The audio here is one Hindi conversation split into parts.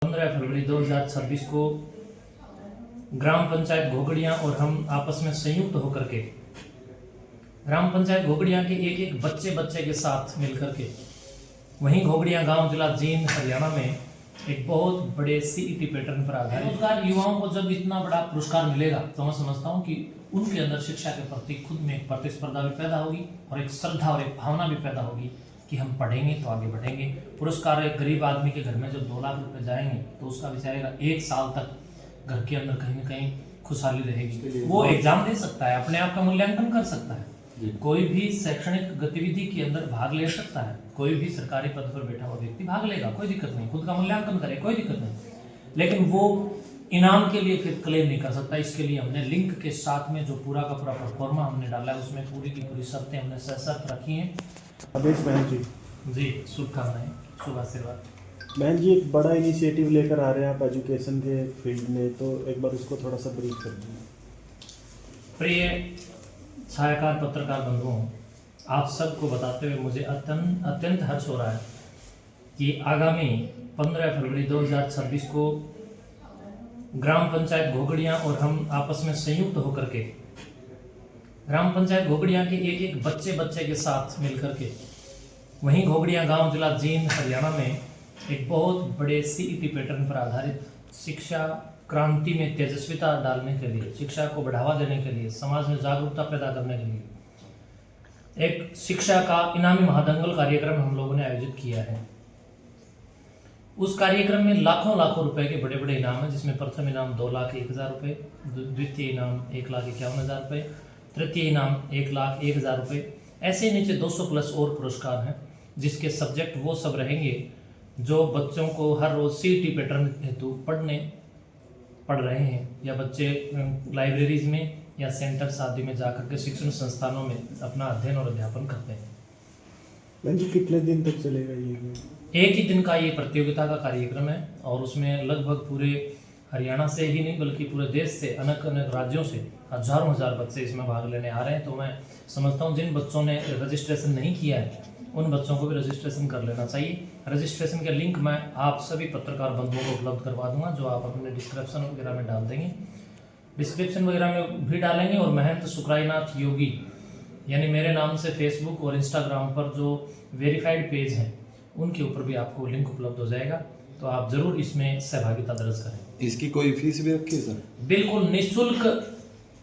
फरवरी 2026 को ग्राम पंचायत घोगड़िया और हम आपस में संयुक्त होकर के ग्राम पंचायत घोगड़िया के एक एक बच्चे के साथ मिलकर के वहीं घोगड़िया गांव जिला जींद हरियाणा में एक बहुत बड़े सीईटी पैटर्न पर आधारित रोजगार युवाओं को जब इतना बड़ा पुरस्कार मिलेगा तो मैं समझता हूं कि उनके अंदर शिक्षा के प्रति खुद में एक प्रतिस्पर्धा भी पैदा होगी और एक श्रद्धा और एक भावना भी पैदा होगी कि हम पढ़ेंगे तो आगे बढ़ेंगे। पुरस्कार एक गरीब आदमी के घर में जब 2 लाख रुपए जाएंगे तो उसका बेचारेगा 1 साल तक घर के अंदर कहीं ना कहीं खुशहाली रहेगी। वो एग्जाम दे सकता है, अपने आप का मूल्यांकन कर सकता है, कोई भी शैक्षणिक गतिविधि के अंदर भाग ले सकता है, कोई भी सरकारी पद पर बैठा हुआ व्यक्ति भाग लेगा, कोई दिक्कत नहीं, खुद का मूल्यांकन करे, कोई दिक्कत नहीं, लेकिन वो इनाम के लिए फिर क्लेम नहीं कर सकता। इसके लिए हमने लिंक के साथ में जो पूरा का पूरा परफॉर्मा हमने डाला है उसमें पूरी की पूरी शर्तें हमने सशर्त रखी हैं। अभेश बहन जी शुभकामनाएं, शुभ आशीर्वाद। बहन जी, एक बड़ा इनिशिएटिव लेकर आ रहे हैं आप एजुकेशन के फील्ड में, तो एक बार उसको थोड़ा सा ब्रीफ कर दीजिए। प्रिय छायाकार पत्रकार बंधुओं, आप सबको बताते हुए मुझे अत्यंत हर्ष हो रहा है कि आगामी 15 फरवरी 2026 को ग्राम पंचायत घोगड़िया और हम आपस में संयुक्त होकर के ग्राम पंचायत घोगड़िया के एक एक बच्चे के साथ मिलकर के वहीं घोगड़िया गांव जिला जींद हरियाणा में एक बहुत बड़े सीईटी पैटर्न पर आधारित शिक्षा क्रांति में तेजस्विता डालने के लिए, शिक्षा को बढ़ावा देने के लिए, समाज में जागरूकता पैदा करने के लिए एक शिक्षा का इनामी महादंगल कार्यक्रम हम लोगों ने आयोजित किया है। उस कार्यक्रम में लाखों रुपए के बड़े बड़े इनाम हैं, जिसमें प्रथम इनाम 2,01,000 रुपये, द्वितीय इनाम 1,51,000 रुपये, तृतीय इनाम 1,01,000 रुपये, ऐसे नीचे 200 प्लस और पुरस्कार हैं, जिसके सब्जेक्ट वो सब रहेंगे जो बच्चों को हर रोज सीईटी पैटर्न हेतु पढ़ रहे हैं, या बच्चे लाइब्रेरीज में या सेंटर्स आदि में जाकर के शिक्षण संस्थानों में अपना अध्ययन और अध्यापन करते हैं। बहन जी, कितने दिन तक चलेगा ये? एक ही दिन का ये प्रतियोगिता का कार्यक्रम है और उसमें लगभग पूरे हरियाणा से ही नहीं बल्कि पूरे देश से अनेक राज्यों से हजारों बच्चे इसमें भाग लेने आ रहे हैं। तो मैं समझता हूँ जिन बच्चों ने रजिस्ट्रेशन नहीं किया है उन बच्चों को भी रजिस्ट्रेशन कर लेना चाहिए। रजिस्ट्रेशन के लिंक मैं आप सभी पत्रकार बंधुओं को उपलब्ध करवा दूंगा, जो आप अपने डिस्क्रिप्शन वगैरह में डाल देंगे, डिस्क्रिप्शन वगैरह में भी डालेंगे। और महंत सुकराईनाथ योगी यानी मेरे नाम से फेसबुक और इंस्टाग्राम पर जो वेरीफाइड पेज हैं उनके ऊपर भी आपको लिंक उपलब्ध हो जाएगा, तो आप जरूर इसमें सहभागिता दर्ज करें। इसकी कोई फीस भी रखी है सर? बिल्कुल निःशुल्क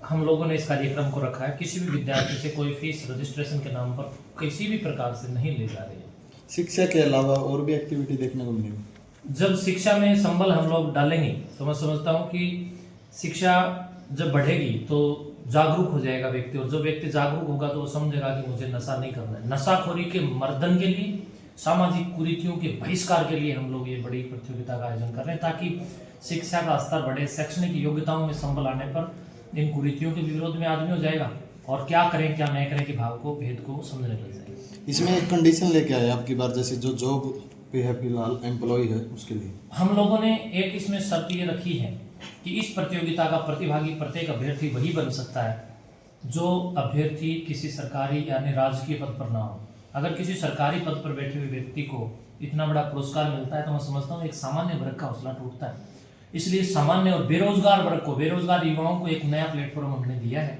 हम लोगों ने इस कार्यक्रम को रखा है, किसी भी विद्यार्थी से कोई फीस रजिस्ट्रेशन के नाम पर किसी भी प्रकार से नहीं ले जा रही है। शिक्षा के अलावा और भी एक्टिविटी देखने को मिलेगी। जब शिक्षा में संबल हम लोग डालेंगे तो मैं समझता हूँ कि शिक्षा जब बढ़ेगी तो जागरूक हो जाएगा व्यक्ति, और जब व्यक्ति जागरूक होगा तो वो समझेगा कि मुझे नशा नहीं करना है। नशाखोरी के मर्दन के लिए, सामाजिक कुरीतियों के बहिष्कार के लिए हम लोग ये बड़ी प्रतियोगिता का आयोजन कर रहे हैं, ताकि शिक्षा का स्तर बढ़े, शैक्षणिक योग्यताओं में संबल आने पर इन कुरीतियों के विरोध में आदमी हो जाएगा और क्या करें क्या नहीं करें के भाव को, भेद को समझने लग जाएगा। इसमें एक कंडीशन लेके आए आपकी बार, जैसे जो जॉब पे है फिलहाल एम्प्लॉय है उसके लिए हम लोगों ने एक इसमें शर्त ये रखी है कि इस प्रतियोगिता का प्रतिभागी प्रत्येक अभ्यर्थी वही बन सकता है जो अभ्यर्थी किसी सरकारी यानी राजकीय पद पर ना हो। अगर किसी सरकारी पद पर बैठे हुए व्यक्ति को इतना बड़ा पुरस्कार मिलता है तो मैं समझता हूँ एक सामान्य वर्ग का हौसला टूटता है। इसलिए सामान्य और बेरोजगार वर्ग को, बेरोजगार युवाओं को एक नया प्लेटफॉर्म हमने दिया है।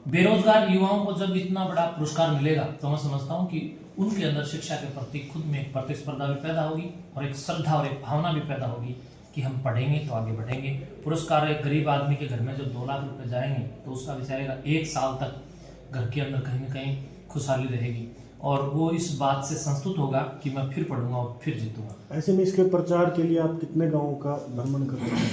बेरोजगार युवाओं को जब इतना बड़ा पुरस्कार मिलेगा तो मैं समझता हूँ कि उनके अंदर शिक्षा के प्रति खुद में एक प्रतिस्पर्धा भी पैदा होगी और एक श्रद्धा और एक भावना भी पैदा होगी कि हम पढ़ेंगे तो आगे बढ़ेंगे। पुरस्कार एक गरीब आदमी के घर में जब 2 लाख रुपए जाएंगे तो उसका बेचारेगा 1 साल तक घर के अंदर कहीं ना कहीं खुशहाली रहेगी और वो इस बात से संतुष्ट होगा कि मैं फिर पढ़ूंगा और फिर जीतूंगा। ऐसे में इसके प्रचार के लिए आप कितने गाँवों का भ्रमण कर रहे हैं?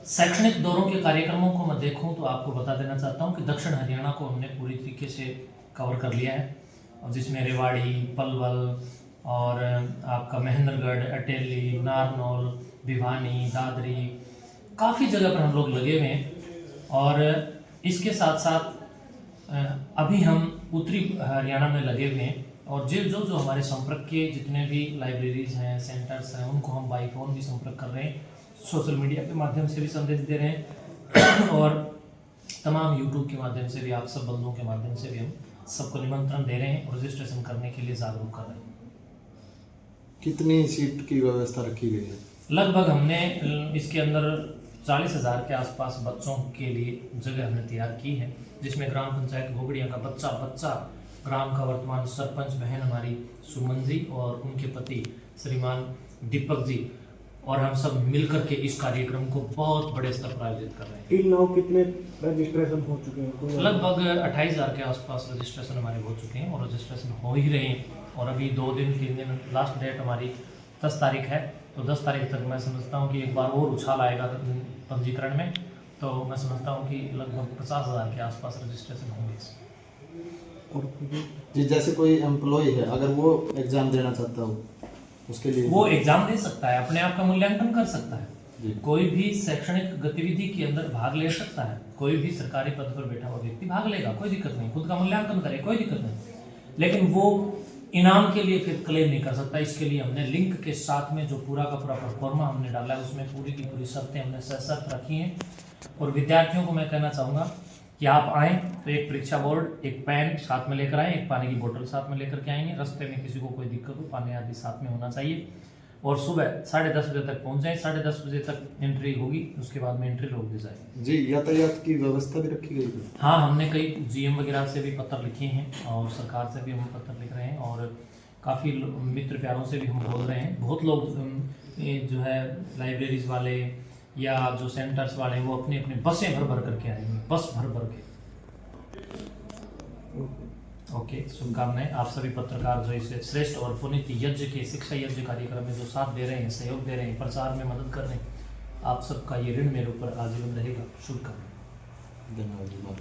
शैक्षणिक दौरों के कार्यक्रमों को मैं देखूं तो आपको बता देना चाहता हूं कि दक्षिण हरियाणा को हमने पूरी तरीके से कवर कर लिया है, और जिसमें रेवाड़ी, पलवल और आपका महेंद्रगढ़, अटेली, नारनौल, भिवानी, दादरी, काफ़ी जगह पर हम लोग लगे हुए हैं। और इसके साथ साथ अभी हम उत्तरी हरियाणा में लगे हुए हैं, और जो हमारे संपर्क के जितने भी लाइब्रेरीज हैं, सेंटर्स हैं, उनको हम बाई फोन भी संपर्क कर रहे हैं, सोशल मीडिया के माध्यम से भी संदेश दे रहे हैं और तमाम यूट्यूब के माध्यम से भी, आप सब बंधुओं के माध्यम से भी हम सबको निमंत्रण दे रहे हैं और रजिस्ट्रेशन करने के लिए जागरूक कर रहे हैं। कितनी सीट की व्यवस्था रखी गई है? लगभग हमने इसके अंदर 40,000 के आसपास बच्चों के लिए जगह हमने तैयार की है, जिसमें ग्राम पंचायत घोगड़िया का बच्चा ग्राम का वर्तमान सरपंच बहन हमारी सुमन जी और उनके पति श्रीमान दीपक जी और हम सब मिलकर के इस कार्यक्रम को बहुत बड़े स्तर पर आयोजित कर रहे हैं। टिल नाउ कितने रजिस्ट्रेशन हो चुके हैं? कोई लगभग 28,000 के आसपास रजिस्ट्रेशन हमारे हो चुके हैं और रजिस्ट्रेशन हो ही रहे हैं और अभी 2-3 दिन लास्ट डेट हमारी 10 तारीख है, तो 10 तारीख तक मैं समझता हूँ कि एक बार और उछाल आएगा पंजीकरण में, तो मैं समझता हूँ कि लगभग 50,000 के आसपास रजिस्ट्रेशन होंगे। और जी, जैसे कोई एम्प्लॉय है अगर वो एग्जाम देना चाहता हो उसके लिए वो एग्जाम दे सकता है, अपने आप का मूल्यांकन कर सकता है, जी। कोई भी शैक्षणिक गतिविधि के अंदर भाग ले सकता है, कोई भी सरकारी पद पर बैठा हुआ व्यक्ति भाग लेगा, कोई दिक्कत नहीं, खुद का मूल्यांकन करे, कोई दिक्कत नहीं, लेकिन वो इनाम के लिए फिर क्लेम नहीं कर सकता। इसके लिए हमने लिंक के साथ में जो पूरा का पूरा परफॉर्मा हमने डाला है उसमें पूरी की पूरी शर्तें हमने सशर्त रखी हैं और विद्यार्थियों को मैं कहना चाहूँगा कि आप आएँ तो एक परीक्षा बोर्ड, एक पेन साथ में लेकर आएँ, एक पानी की बोतल साथ में लेकर के आएंगे, रास्ते में किसी को कोई दिक्कत हो पानी आदि साथ में होना चाहिए और सुबह 10:30 बजे तक पहुँच जाएँ, 10:30 बजे तक एंट्री होगी, उसके बाद में एंट्री रोक दी जाएगी। जी, यातायात की व्यवस्था भी रखी गई है? हाँ, हमने कई GM वगैरह से भी पत्र लिखे हैं और सरकार से भी हम पत्र लिख रहे हैं और काफ़ी मित्र प्यारों से भी हम बोल रहे हैं। बहुत लोग जो है लाइब्रेरीज वाले या जो सेंटर्स वाले हैं वो अपनी अपनी बसें भर करके आएंगे, बस भर के। ओके, शुभकामनाएं। आप सभी पत्रकार जो इसे श्रेष्ठ और पुनीत यज्ञ के शिक्षा यज्ञ कार्यक्रम में जो साथ दे रहे हैं, सहयोग दे रहे हैं, प्रचार में मदद कर रहे हैं, आप सबका ये ऋण मेरे ऊपर आजीवन रहेगा। शुभकामनाएं। धन्यवाद।